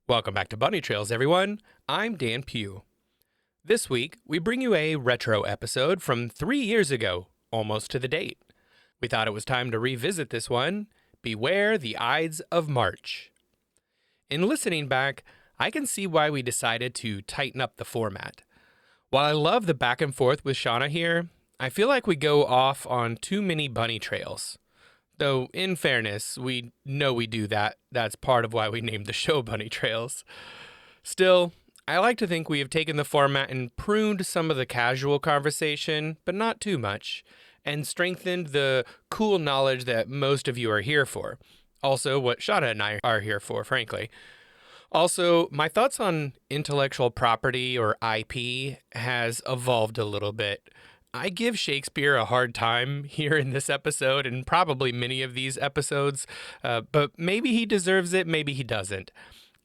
Welcome back to Bunny Trails, everyone. I'm Dan Pugh. This week, we bring you a retro episode from 3 years ago, almost to the date. We thought it was time to revisit this one, Beware the Ides of March. In listening back, I can see why we decided to tighten up the format. While I love the back and forth with Shauna here, I feel like we go off on too many bunny trails. Though, in fairness, we know we do that. That's part of why we named the show Bunny Trails. Still, I like to think we have taken the format and pruned some of the casual conversation, but not too much, and strengthened the cool knowledge that most of you are here for. Also, what Shauna and I are here for, frankly. Also, my thoughts on intellectual property, or IP, has evolved a little bit. I give Shakespeare a hard time here in this episode, and probably many of these episodes, but maybe he deserves it, maybe he doesn't.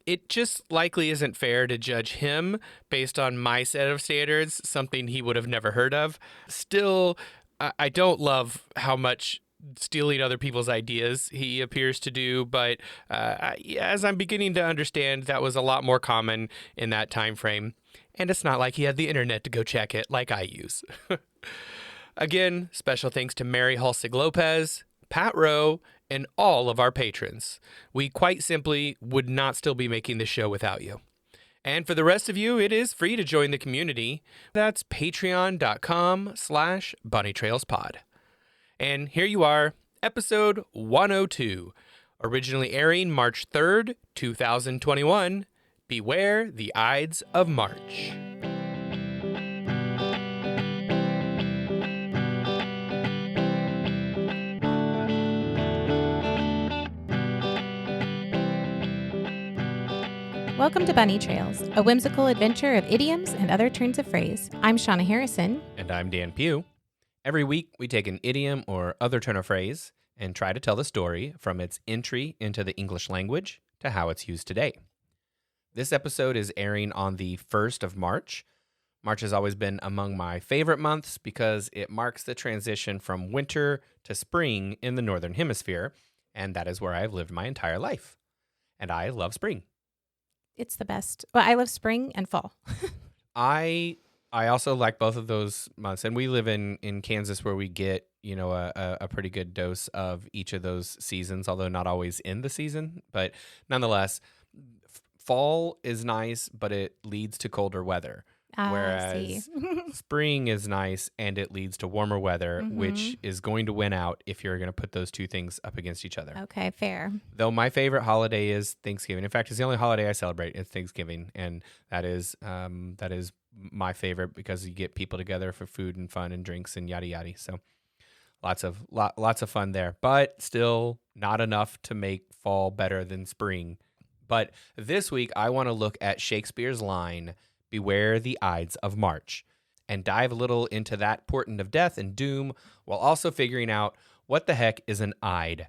It just likely isn't fair to judge him based on my set of standards, something he would have never heard of. Still, I don't love how much stealing other people's ideas he appears to do, but as I'm beginning to understand, that was a lot more common in that time frame. And it's not like he had the internet to go check it like I use. Again, special thanks to Mary Halsig Lopez, Pat Rowe, and all of our patrons. We quite simply would not still be making this show without you. And for the rest of you, it is free to join the community. That's patreon.com/bunnytrailspod. And here you are, episode 102, originally airing March 3rd, 2021, Beware the Ides of March. Welcome to Bunny Trails, a whimsical adventure of idioms and other turns of phrase. I'm Shauna Harrison. And I'm Dan Pugh. Every week, we take an idiom or other turn of phrase and try to tell the story from its entry into the English language to how it's used today. This episode is airing on the 1st of March. March has always been among my favorite months because it marks the transition from winter to spring in the Northern Hemisphere, and that is where I've lived my entire life. And I love spring. It's the best. Well, I love spring and fall. I also like both of those months, and we live in Kansas where we get, a pretty good dose of each of those seasons, although not always in the season. But nonetheless, fall is nice, but it leads to colder weather. Whereas spring is nice and it leads to warmer weather, which is going to win out if you're going to put those two things up against each other. Okay, fair. Though my favorite holiday is Thanksgiving. In fact, it's the only holiday I celebrate. It's Thanksgiving, and that is my favorite because you get people together for food and fun and drinks and yada yada. So lots of fun there, but still not enough to make fall better than spring. But this week I want to look at Shakespeare's line, "Beware the Ides of March," and dive a little into that portent of death and doom while also figuring out what the heck is an Ide.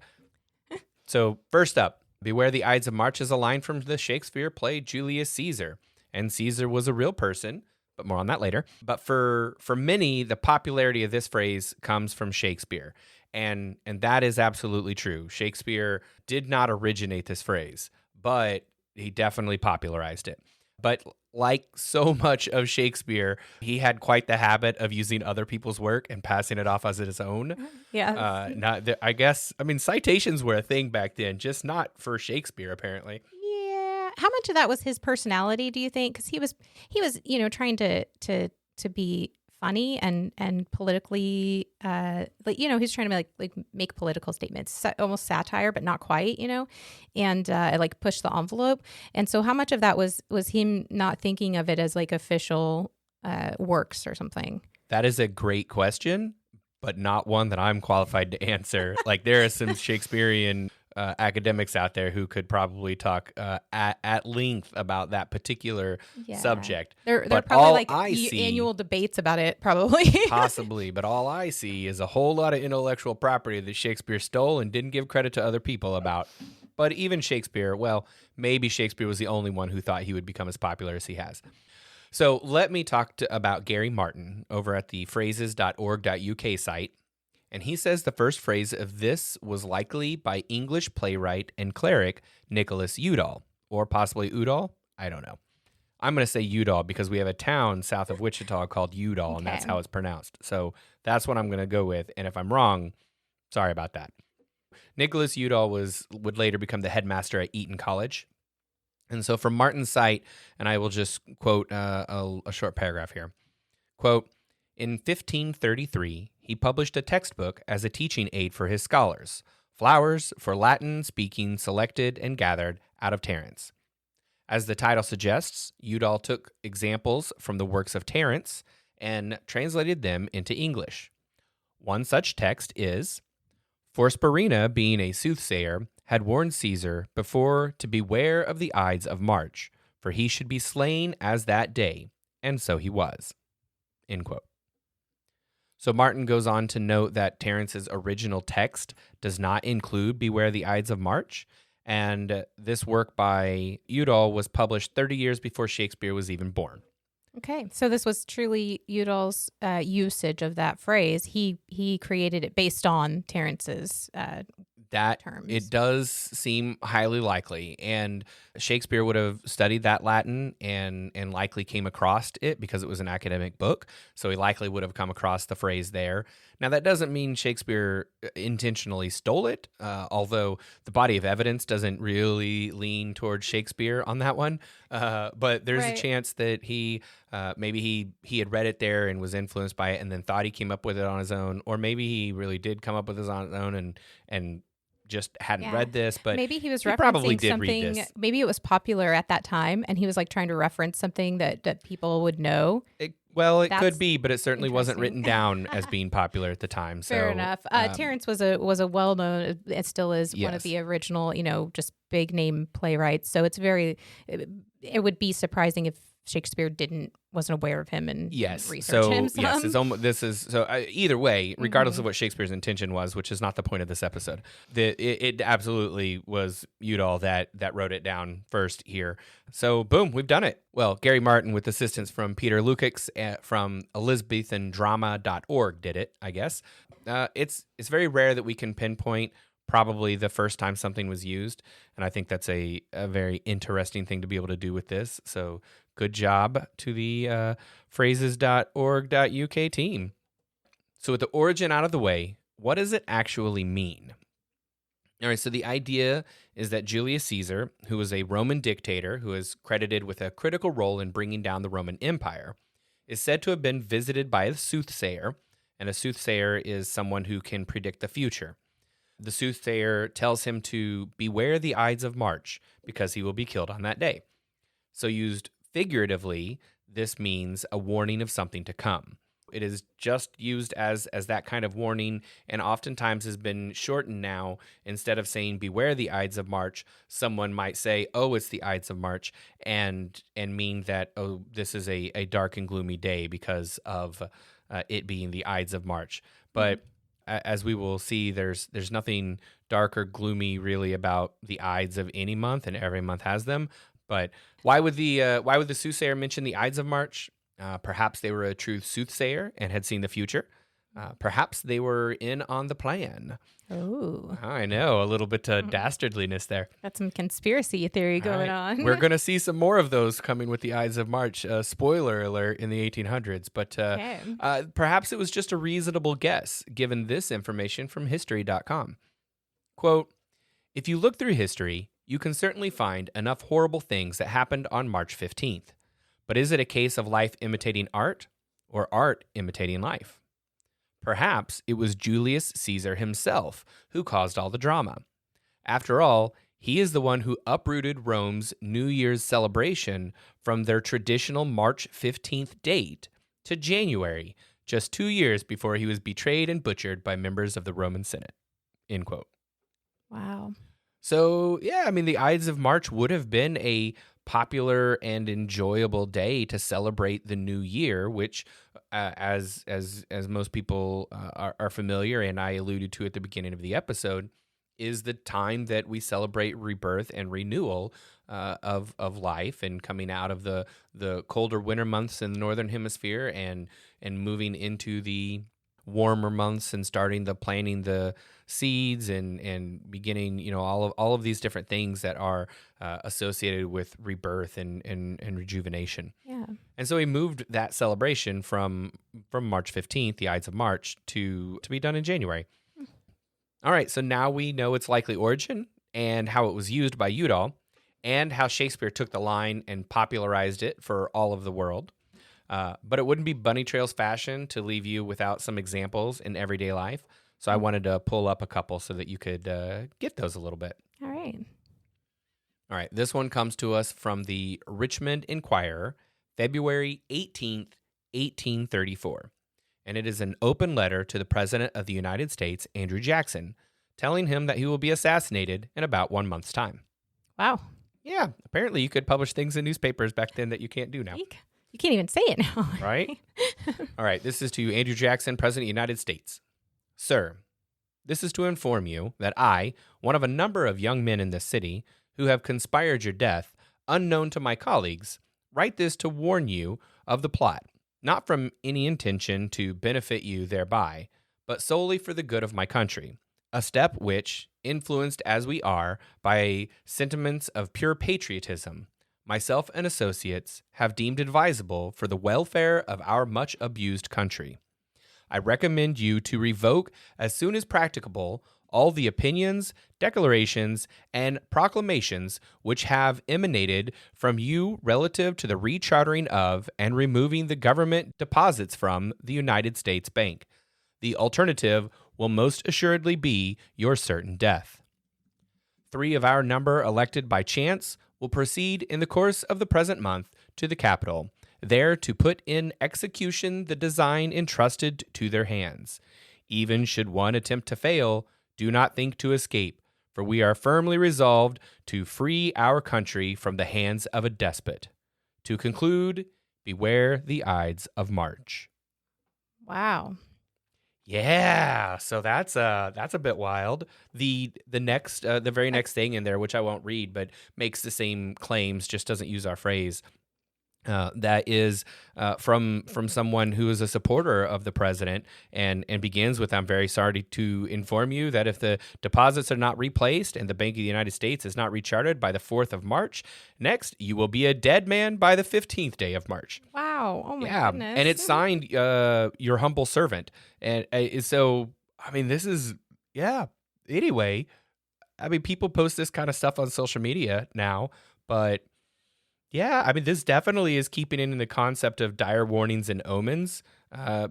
So first up, "Beware the Ides of March" is a line from the Shakespeare play Julius Caesar. And Caesar was a real person, but more on that later. But for many, the popularity of this phrase comes from Shakespeare. And that is absolutely true. Shakespeare did not originate this phrase, but he definitely popularized it. But like so much of Shakespeare, he had quite the habit of using other people's work and passing it off as his own. Yeah. Citations were a thing back then, just not for Shakespeare, apparently. Yeah. How much of that was his personality, do you think? Because he was, trying to be funny and politically, he's trying to like make political statements, almost satire, but not quite, and like push the envelope. And so how much of that was him not thinking of it as like official works or something? That is a great question, but not one that I'm qualified to answer. Like there are some Shakespearean academics out there who could probably talk at length about that particular subject. There are probably annual debates about it, probably. Possibly, but all I see is a whole lot of intellectual property that Shakespeare stole and didn't give credit to other people about. But even Shakespeare, well, maybe Shakespeare was the only one who thought he would become as popular as he has. So let me talk about Gary Martin over at the phrases.org.uk site. And he says the first phrase of this was likely by English playwright and cleric Nicholas Udall, or possibly Udall. I don't know. I'm going to say Udall because we have a town south of Wichita called Udall, and that's Okay. how it's pronounced. So that's what I'm going to go with. And if I'm wrong, sorry about that. Nicholas Udall would later become the headmaster at Eton College. And so from Martin's site, and I will just quote a short paragraph here. Quote, in 1533, he published a textbook as a teaching aid for his scholars, Flowers for Latin speaking selected and gathered out of Terence. As the title suggests, Udall took examples from the works of Terence and translated them into English. One such text is, for Spurinna, being a soothsayer, had warned Caesar before to beware of the Ides of March, for he should be slain as that day, and so he was. End quote. So Martin goes on to note that Terence's original text does not include Beware the Ides of March, and this work by Udall was published 30 years before Shakespeare was even born. Okay, so this was truly Udall's usage of that phrase. He created it based on Terence's That terms. it does seem highly likely, and Shakespeare would have studied that Latin and likely came across it because it was an academic book, so he likely would have come across the phrase there. Now, that doesn't mean Shakespeare intentionally stole it, although the body of evidence doesn't really lean towards Shakespeare on that one, but there's a chance that he maybe he had read it there and was influenced by it and then thought he came up with it on his own, or maybe he really did come up with it on his own and just hadn't read this, but maybe he was he probably referencing did read something. this. Maybe it was popular at that time, and he was like trying to reference something that people would know. It That's could be, but it certainly wasn't interesting. written down as being popular at the time. So, Fair enough. Terence was a well known. It still is one of Yes. the original, just big name playwrights. So it's it would be surprising if Shakespeare wasn't aware of him and researched him some. Yes, either way, regardless of what Shakespeare's intention was, which is not the point of this episode, it absolutely was Udall that wrote it down first here. So boom, we've done it. Well, Gary Martin with assistance from Peter Lukacs from elizabethandrama.org did it, I guess. It's very rare that we can pinpoint probably the first time something was used, and I think that's a very interesting thing to be able to do with this. So good job to the phrases.org.uk team. So with the origin out of the way, what does it actually mean? All right, so the idea is that Julius Caesar, who was a Roman dictator who is credited with a critical role in bringing down the Roman Empire, is said to have been visited by a soothsayer, and a soothsayer is someone who can predict the future. The soothsayer tells him to beware the Ides of March because he will be killed on that day. So used figuratively, this means a warning of something to come. It is just used as that kind of warning, and oftentimes has been shortened now. Instead of saying beware the Ides of March, someone might say, oh, it's the Ides of March, and mean that, oh, this is a dark and gloomy day because of it being the Ides of March. But as we will see, there's nothing dark or gloomy really about the Ides of any month, and every month has them. But why would the soothsayer mention the Ides of March? Perhaps they were a true soothsayer and had seen the future. Perhaps they were in on the plan. Oh, I know, a little bit of dastardliness there. that's some conspiracy theory going on. We're going to see some more of those coming with the Ides of March. Spoiler alert in the 1800s. But perhaps it was just a reasonable guess, given this information from History.com. Quote, if you look through history, you can certainly find enough horrible things that happened on March 15th. But is it a case of life imitating art or art imitating life? Perhaps it was Julius Caesar himself who caused all the drama. After all, he is the one who uprooted Rome's New Year's celebration from their traditional March 15th date to January, just 2 years before he was betrayed and butchered by members of the Roman Senate. End quote. Wow. So, yeah, I mean, the Ides of March would have been a popular and enjoyable day to celebrate the new year, which, as most people are familiar, and I alluded to at the beginning of the episode, is the time that we celebrate rebirth and renewal of life, and coming out of the colder winter months in the northern hemisphere and moving into the warmer months and starting the planting the seeds and beginning, all of these different things that are associated with rebirth and rejuvenation. Yeah. And so he moved that celebration from March 15th, the Ides of March, to be done in January. All right, so now we know its likely origin and how it was used by Udall, and how Shakespeare took the line and popularized it for all of the world. But it wouldn't be Bunny Trails fashion to leave you without some examples in everyday life. So I wanted to pull up a couple so that you could get those a little bit. All right. All right, this one comes to us from the Richmond Enquirer, February 18th, 1834. And it is an open letter to the President of the United States, Andrew Jackson, telling him that he will be assassinated in about 1 month's time. Wow. Yeah, apparently you could publish things in newspapers back then that you can't do now. You can't even say it now. Right? All right, this is to Andrew Jackson, President of the United States. Sir, this is to inform you that I, one of a number of young men in this city who have conspired your death, unknown to my colleagues, write this to warn you of the plot, not from any intention to benefit you thereby, but solely for the good of my country. A step which, influenced as we are by sentiments of pure patriotism, myself and associates have deemed advisable for the welfare of our much abused country. I recommend you to revoke as soon as practicable all the opinions, declarations, and proclamations which have emanated from you relative to the rechartering of and removing the government deposits from the United States Bank. The alternative will most assuredly be your certain death. 3 of our number elected by chance will proceed in the course of the present month to the capital, there to put in execution the design entrusted to their hands. Even should one attempt to fail, do not think to escape, for we are firmly resolved to free our country from the hands of a despot. To conclude, beware the Ides of March. Wow. Yeah, so that's a bit wild. The very next thing in there, which I won't read, but makes the same claims, just doesn't use our phrase. That is from someone who is a supporter of the president, and begins with, "I'm very sorry to inform you that if the deposits are not replaced and the Bank of the United States is not rechartered by the 4th of March, next you will be a dead man by the 15th day of March." Wow. Oh my Yeah, goodness. and it's signed your humble servant, and so I mean this is Anyway, I mean people post this kind of stuff on social media now, but. Yeah, I mean, this definitely is keeping in the concept of dire warnings and omens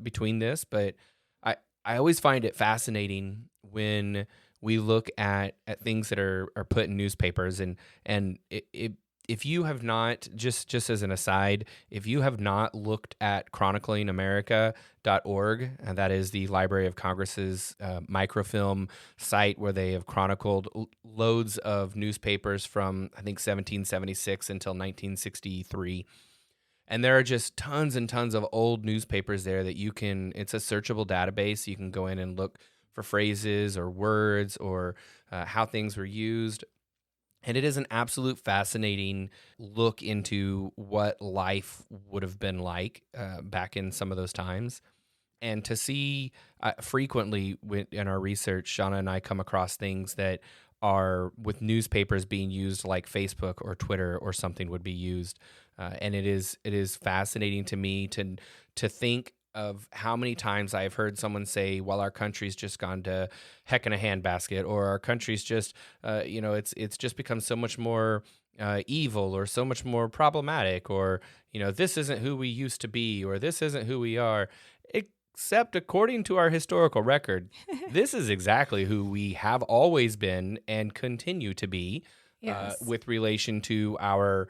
between this, but I always find it fascinating when we look at things that are put in newspapers, and if you have not, just as an aside, if you have not looked at chroniclingamerica.org, and that is the Library of Congress's microfilm site where they have chronicled loads of newspapers from, I think, 1776 until 1963. And there are just tons and tons of old newspapers there that it's a searchable database. You can go in and look for phrases or words or how things were used. And it is an absolute fascinating look into what life would have been like back in some of those times. And to see frequently in our research, Shauna and I come across things that are with newspapers being used like Facebook or Twitter or something would be used. And it is fascinating to me to think of how many times I've heard someone say, well, our country's just gone to heck in a handbasket, or our country's just, it's just become so much more evil or so much more problematic, or, this isn't who we used to be, or this isn't who we are. Except according to our historical record, this is exactly who we have always been and continue to be. Yes. With relation to our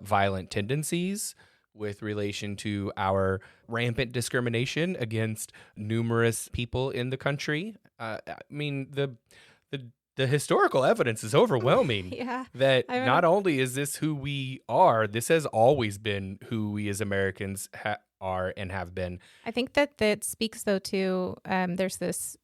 violent tendencies, with relation to our rampant discrimination against numerous people in the country. I mean, the historical evidence is overwhelming. Yeah. That not only is this who we are, this has always been who we as Americans are and have been. I think that speaks, though, to there's this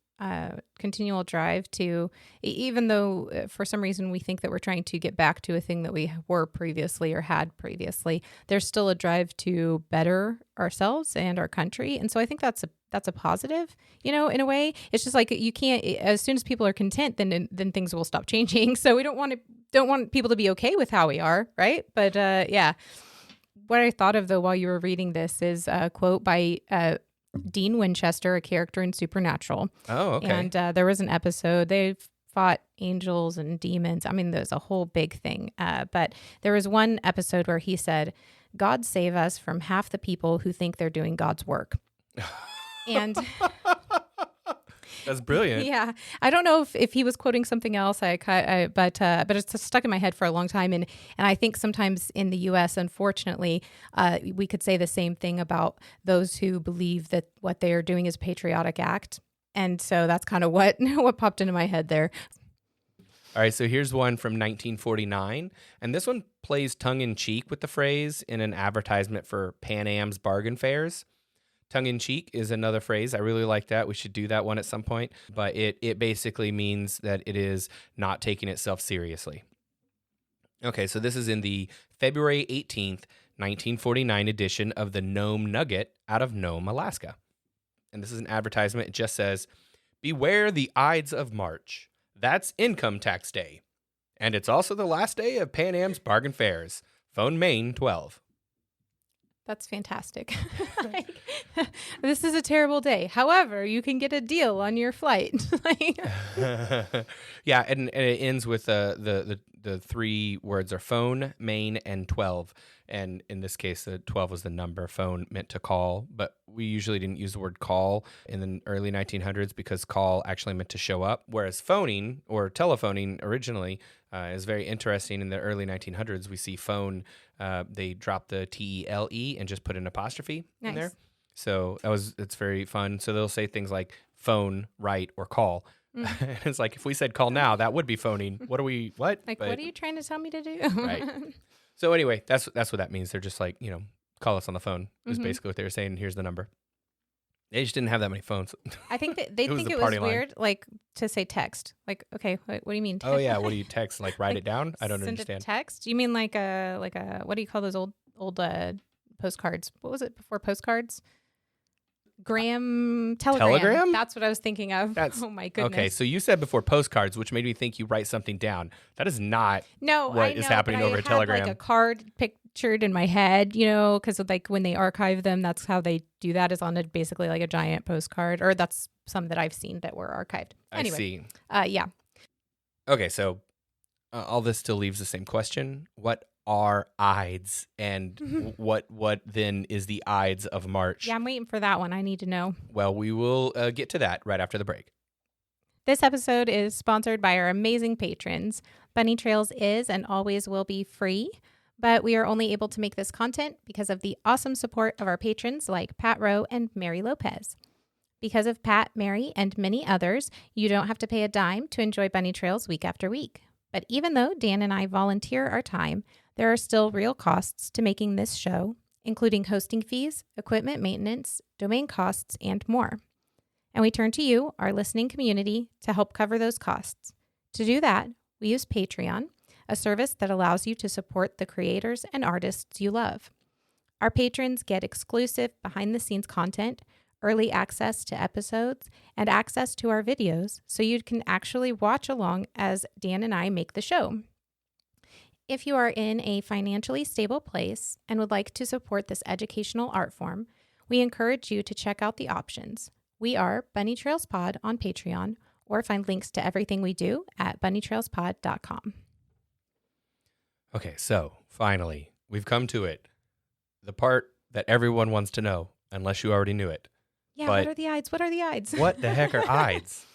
continual drive to, even though for some reason we think that we're trying to get back to a thing that we were previously or had previously, there's still a drive to better ourselves and our country. And so I think that's that's a positive, in a way. It's just like you can't, as soon as people are content, then things will stop changing. So we don't want people to be okay with how we are, right? But yeah. What I thought of though while you were reading this is a quote by Dean Winchester, a character in Supernatural. Oh, okay. And there was an episode, they fought angels and demons. I mean, there's a whole big thing. But there was one episode where he said, God save us from half the people who think they're doing God's work. And that's brilliant. yeah, I don't know if he was quoting something else. But it's stuck in my head for a long time, and I think sometimes in the U.S., unfortunately, we could say the same thing about those who believe that what they are doing is a patriotic act, and so that's kind of what popped into my head there. All right, so here's one from 1949, and this one plays tongue-in-cheek with the phrase in an advertisement for Pan Am's bargain fairs. Tongue-in-cheek is another phrase. I really like that. We should do that one at some point. But it basically means that it is not taking itself seriously. Okay, so this is in the February 18th, 1949 edition of the Nome Nugget out of Nome, Alaska. And this is an advertisement. It just says, "Beware the Ides of March. That's income tax day. And it's also the last day of Pan Am's bargain fairs. Phone Maine 12. That's fantastic. This is a terrible day. However, you can get a deal on your flight. Yeah, and it ends with the three words are phone, Maine, and 12. And in this case, the 12 was the number. Phone meant to call, but we usually didn't use the word call in the early 1900s because call actually meant to show up, whereas phoning or telephoning originally is very interesting. In the early 1900s, we see phone, they dropped the TELE and just put an apostrophe in there. So it's very fun. So they'll say things like phone, write, or call. And it's like, if we said call now, that would be phoning. What? Like, what are you trying to tell me to do? Right. So anyway, that's what that means. They're just like, call us on the phone is basically what they were saying. Here's the number. They just didn't have that many phones. I think that they think it was weird, like to say text. Like, okay, what do you mean? Oh yeah, what do you text? Like write it down? I don't send understand. A text? You mean like a what do you call those old postcards? What was it before postcards? Telegram. Telegram? That's what I was thinking of. Oh my goodness. Okay, so you said before postcards, which made me think you write something down. That is not what is happening over a telegram. Like a card pictured in my head, because like when they archive them, that's how they do that, is on basically like a giant postcard, or that's some that I've seen that were archived. Anyway, I see. Yeah. Okay, so all this still leaves the same question. What are Ides, and what then is the Ides of March? Yeah, I'm waiting for that one. I need to know. Well, we will get to that right after the break. This episode is sponsored by our amazing patrons. Bunny Trails is and always will be free, but we are only able to make this content because of the awesome support of our patrons like Pat Rowe and Mary Lopez. Because of Pat, Mary, and many others, you don't have to pay a dime to enjoy Bunny Trails week after week. But even though Dan and I volunteer our time, there are still real costs to making this show, including hosting fees, equipment maintenance, domain costs, and more. And we turn to you, our listening community, to help cover those costs. To do that, we use Patreon, a service that allows you to support the creators and artists you love. Our patrons get exclusive behind-the-scenes content, early access to episodes, and access to our videos so you can actually watch along as Dan and I make the show. If you are in a financially stable place and would like to support this educational art form, we encourage you to check out the options. We are Bunny Trails Pod on Patreon, or find links to everything we do at bunnytrailspod.com. Okay, so finally, we've come to it. The part that everyone wants to know, unless you already knew it. Yeah, what are the Ides? What are the Ides? What the heck are Ides?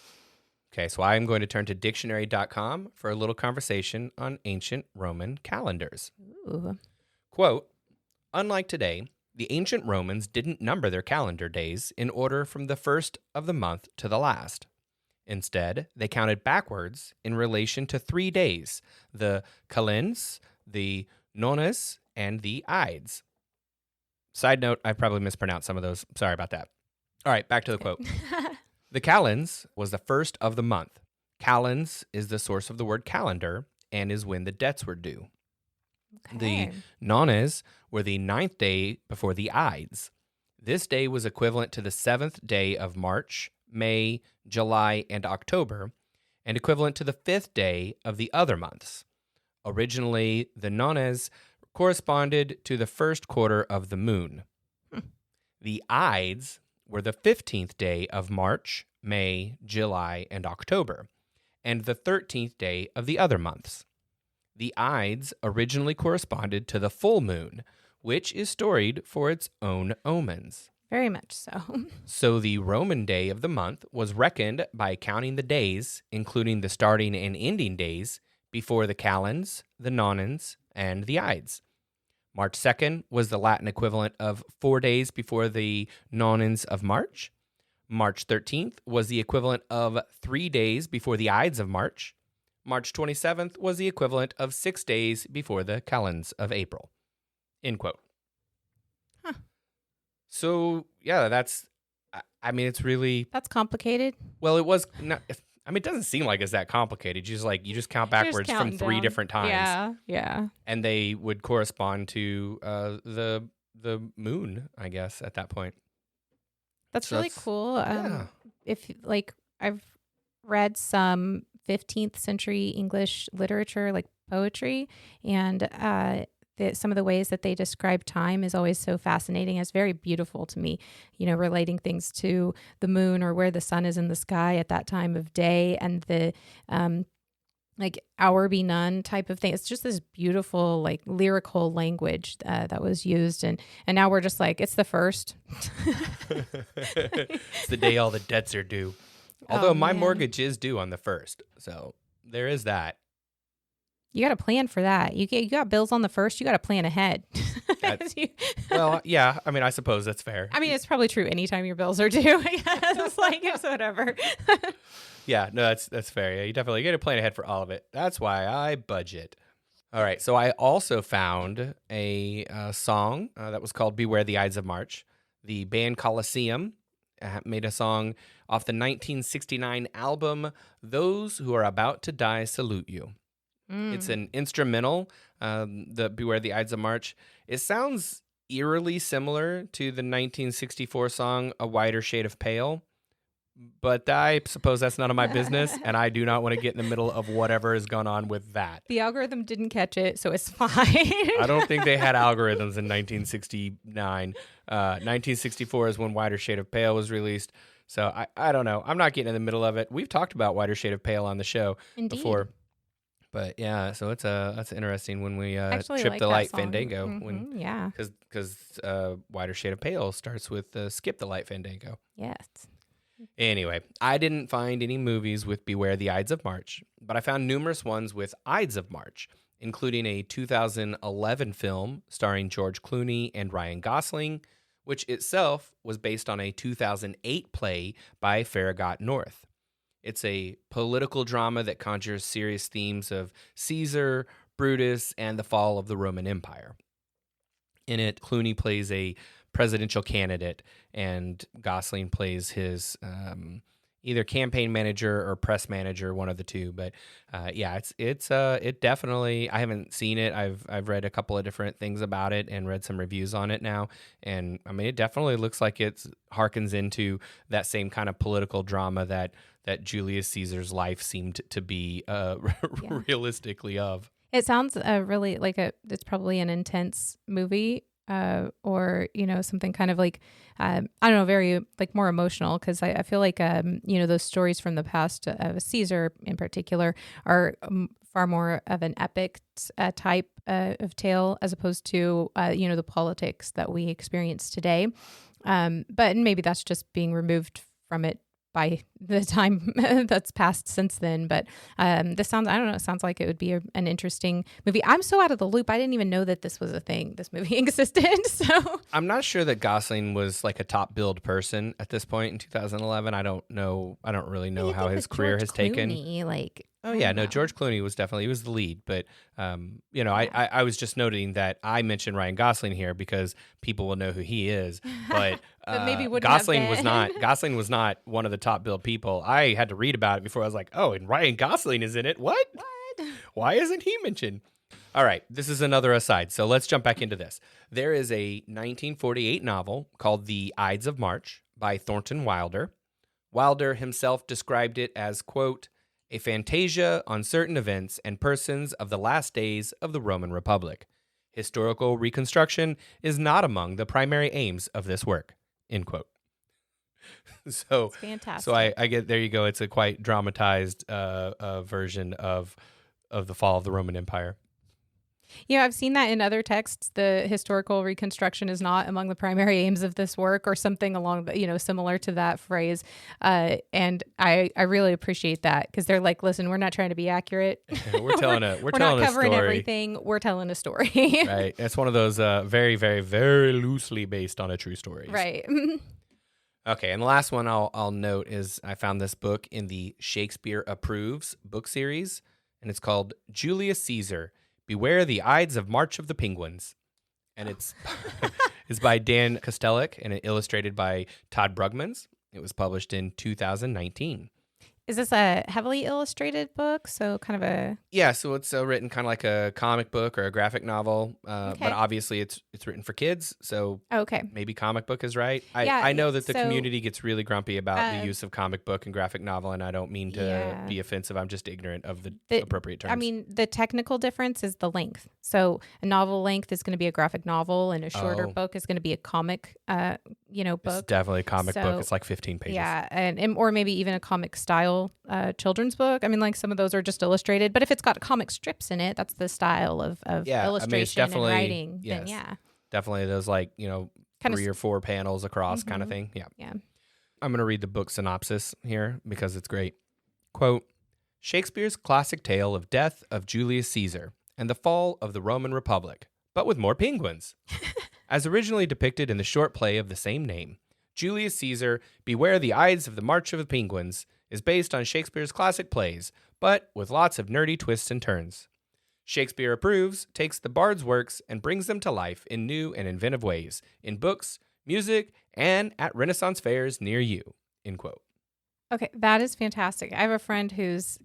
Okay, so I am going to turn to dictionary.com for a little conversation on ancient Roman calendars. Ooh. Quote, unlike today, the ancient Romans didn't number their calendar days in order from the first of the month to the last. Instead, they counted backwards in relation to 3 days, the Calends, the Nones, and the Ides. Side note, I probably mispronounced some of those. Sorry about that. All right, back to the quote. The Calends was the first of the month. Calends is the source of the word calendar and is when the debts were due. Okay. The Nones were the 9th day before the Ides. This day was equivalent to the 7th day of March, May, July, and October, and equivalent to the 5th day of the other months. Originally, the nones corresponded to the first quarter of the moon. The Ides were the 15th day of March, May, July, and October, and the 13th day of the other months. The Ides originally corresponded to the full moon, which is storied for its own omens. Very much so. So the Roman day of the month was reckoned by counting the days, including the starting and ending days, before the Calends, the Nonens, and the Ides. March 2nd was the Latin equivalent of 4 days before the Nonens of March. March 13th was the equivalent of 3 days before the Ides of March. March 27th was the equivalent of 6 days before the Calends of April. End quote. Huh. So, yeah, it's really... That's complicated. Well, it was not... it doesn't seem like it's that complicated. You just count backwards from 3 down. different times. Yeah. And they would correspond to the moon, I guess, at that point. That's really cool. Yeah. If I've read some 15th century English literature, like poetry, and some of the ways that they describe time is always so fascinating. It's very beautiful to me, relating things to the moon or where the sun is in the sky at that time of day, and the hour be none type of thing. It's just this beautiful, lyrical language that was used. And now we're just it's the first. It's the day all the debts are due. Although my mortgage is due on the 1st. So there is that. You got to plan for that. You got bills on the 1st. You got to plan ahead. Well, yeah. I suppose that's fair. It's probably true anytime your bills are due. I guess. It's whatever. Yeah, no, that's fair. Yeah, you definitely got to plan ahead for all of it. That's why I budget. All right. So I also found a song that was called Beware the Ides of March. The band Colosseum made a song off the 1969 album, Those Who Are About to Die Salute You. It's an instrumental, the Beware the Ides of March. It sounds eerily similar to the 1964 song A Wider Shade of Pale, but I suppose that's none of my business, and I do not want to get in the middle of whatever has gone on with that. The algorithm didn't catch it, so it's fine. I don't think they had algorithms in 1969. 1964 is when Wider Shade of Pale was released, so I don't know. I'm not getting in the middle of it. We've talked about Wider Shade of Pale on the show before. But yeah, so that's interesting when we Trip the Light Fandango. Because Wider Shade of Pale starts with Skip the Light Fandango. Yes. Anyway, I didn't find any movies with Beware the Ides of March, but I found numerous ones with Ides of March, including a 2011 film starring George Clooney and Ryan Gosling, which itself was based on a 2008 play by Farragut North. It's a political drama that conjures serious themes of Caesar, Brutus, and the fall of the Roman Empire. In it, Clooney plays a presidential candidate, and Gosling plays his either campaign manager or press manager, one of the two. But it definitely. I haven't seen it. I've read a couple of different things about it and read some reviews on it now, and it definitely looks like it harkens into that same kind of political drama that Julius Caesar's life seemed to be realistically of. It sounds really it's probably an intense movie. Or something kind of I don't know, very more emotional, because I feel those stories from the past of Caesar in particular are far more of an epic type of tale, as opposed to the politics that we experience today. But maybe that's just being removed from it by the time that's passed since then. But this sounds, I don't know, it sounds like it would be an interesting movie. I'm so out of the loop. I didn't even know that this was a thing. This movie existed. So I'm not sure that Gosling was a top billed person at this point in 2011. I don't know. I don't really know how his career has taken. Oh yeah, no, George Clooney was he was the lead, but I was just noting that I mentioned Ryan Gosling here because people will know who he is, but, maybe Gosling was not one of the top billed people. I had to read about it before I was like, oh, and Ryan Gosling is in it. What? Why isn't he mentioned? All right, this is another aside, so let's jump back into this. There is a 1948 novel called The Ides of March by Thornton Wilder. Wilder himself described it as, quote, a fantasia on certain events and persons of the last days of the Roman Republic. Historical reconstruction is not among the primary aims of this work, end quote. So, It's fantastic. so I get, there you go. It's a quite dramatized version of the fall of the Roman Empire. Yeah, I've seen that in other texts. The historical reconstruction is not among the primary aims of this work, or something along the, similar to that phrase. And I really appreciate that, because they're like, listen, we're not trying to be accurate. We're telling we're not covering a story. everything. We're telling a story. Right. It's one of those very, very, very loosely based on a true story. Right. Okay, and the last one I'll note is I found this book in the Shakespeare Approves book series, and it's called Julius Caesar, Beware the Ides of March of the Penguins. And it's by Dan Kostelic and illustrated by Todd Brugmans. It was published in 2019. Is this a heavily illustrated book? So kind of a... Yeah, so it's written kind of like a comic book or a graphic novel, Okay. but obviously it's written for kids, so Okay. maybe comic book is right. Yeah, I know that the so, community gets really grumpy about the use of comic book and graphic novel, and I don't mean to Yeah. be offensive. I'm just ignorant of the appropriate terms. I mean, the technical difference is the length. So a novel length is going to be a graphic novel, and a shorter Oh. book is going to be a comic, it's book. definitely a comic book. So, It's like 15 pages. Yeah, and or maybe even a comic style children's book. I mean, like some of those are just illustrated, but if it's got comic strips in it, that's the style of Yeah, I mean, it's illustration and definitely- writing. Then yes. yeah, Definitely those kind of 3 or 4 panels across kind of Mhm. thing. Yeah. yeah. I'm going to read the book synopsis here because it's great. Quote, Shakespeare's classic tale of death of Julius Caesar and the fall of the Roman Republic, but with more penguins. As originally depicted in the short play of the same name, Julius Caesar, Beware the Ides of the March of the Penguins, is based on Shakespeare's classic plays, but with lots of nerdy twists and turns. Shakespeare Approves takes the bard's works and brings them to life in new and inventive ways, in books, music, and at Renaissance fairs near you, end quote. Okay, that is fantastic. I have a friend whose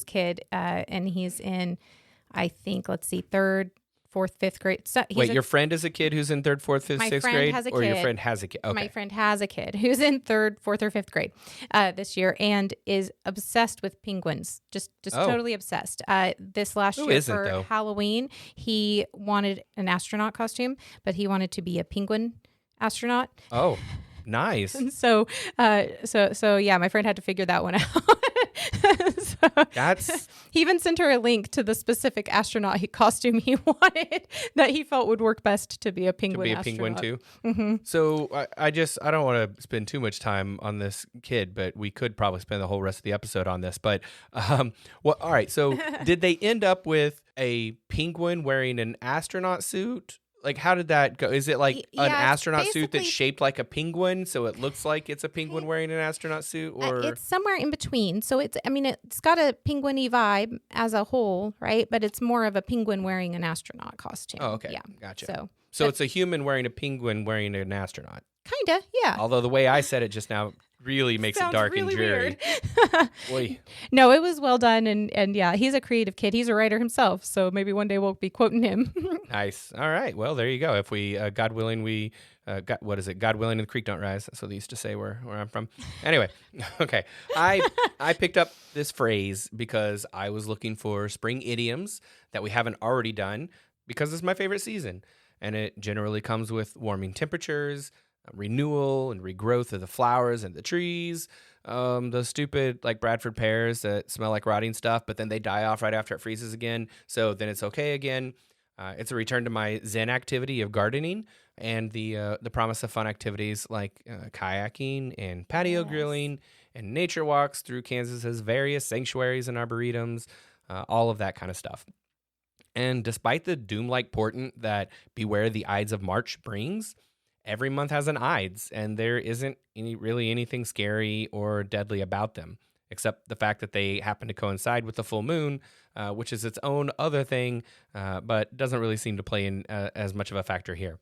kid, and he's in, I think, let's see, 3rd, 4th, 5th grade. So Wait, your friend is a kid who's in 3rd, 4th, 5th, My 6th friend grade? has a Or your kid. friend has a kid? Okay. My friend has a kid who's in 3rd, 4th, or 5th grade this year, and is obsessed with penguins. Just Oh. totally obsessed. This last Who year isn't, for though? Halloween, he wanted an astronaut costume, but he wanted to be a penguin astronaut. Oh, nice. And so yeah, my friend had to figure that one out. So That's he even sent her a link to the specific astronaut costume he wanted that he felt would work best to be a to penguin be a astronaut. penguin too. hmm So I don't want to spend too much time on this kid, but we could probably spend the whole rest of the episode on this. But well, all right. So did they end up with a penguin wearing an astronaut suit? Like, how did that go? Is it like Yeah, an it's astronaut suit that's basically- shaped like a penguin, so it looks like it's a penguin wearing an astronaut suit, or It's somewhere in between. So it's got a penguin-y vibe as a whole, right? But it's more of a penguin wearing an astronaut costume. oh, okay, Yeah. gotcha. So It's a human wearing a penguin wearing an astronaut. kinda, yeah. Although the way I said it just now really makes it Sounds dark really and dreary. weird. Oy. No, it was well done, and yeah, he's a creative kid. He's a writer himself, so maybe one day we'll be quoting him. Nice. All right. Well, there you go. If we, God willing, what is it? God willing, the creek don't rise. That's what they used to say where I'm from. Anyway, okay. I picked up this phrase because I was looking for spring idioms that we haven't already done because it's my favorite season, and it generally comes with warming temperatures, renewal and regrowth of the flowers and the trees. Those stupid like Bradford pears that smell like rotting stuff, but then they die off right after it freezes again. So then it's okay again. It's a return to my Zen activity of gardening and the promise of fun activities like kayaking and patio Yes. grilling and nature walks through Kansas's various sanctuaries and arboretums, all of that kind of stuff. And despite the doom-like portent that Beware the Ides of March brings, every month has an Ides, and there isn't really anything scary or deadly about them, except the fact that they happen to coincide with the full moon, which is its own other thing, but doesn't really seem to play in as much of a factor here.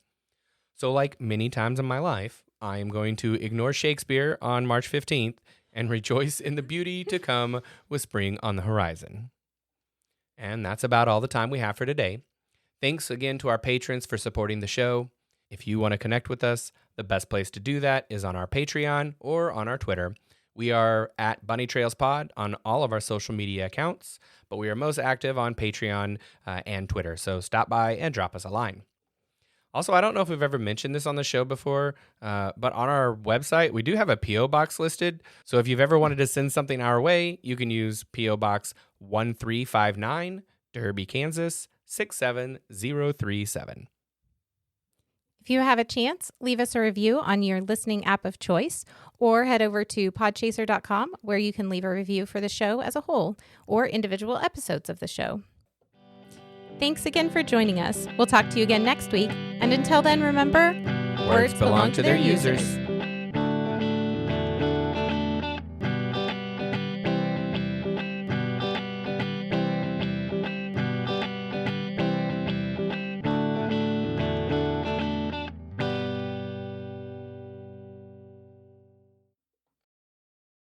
So like many times in my life, I am going to ignore Shakespeare on March 15th and rejoice in the beauty to come with spring on the horizon. And that's about all the time we have for today. Thanks again to our patrons for supporting the show. If you want to connect with us, the best place to do that is on our Patreon or on our Twitter. We are at Bunny Trails Pod on all of our social media accounts, but we are most active on Patreon and Twitter. So stop by and drop us a line. Also, I don't know if we've ever mentioned this on the show before, but on our website, we do have a P.O. Box listed. So if you've ever wanted to send something our way, you can use P.O. Box 1359, Derby, Kansas 67037. If you have a chance, leave us a review on your listening app of choice or head over to podchaser.com where you can leave a review for the show as a whole or individual episodes of the show. Thanks again for joining us. We'll talk to you again next week. And until then, remember, Words belong to their users.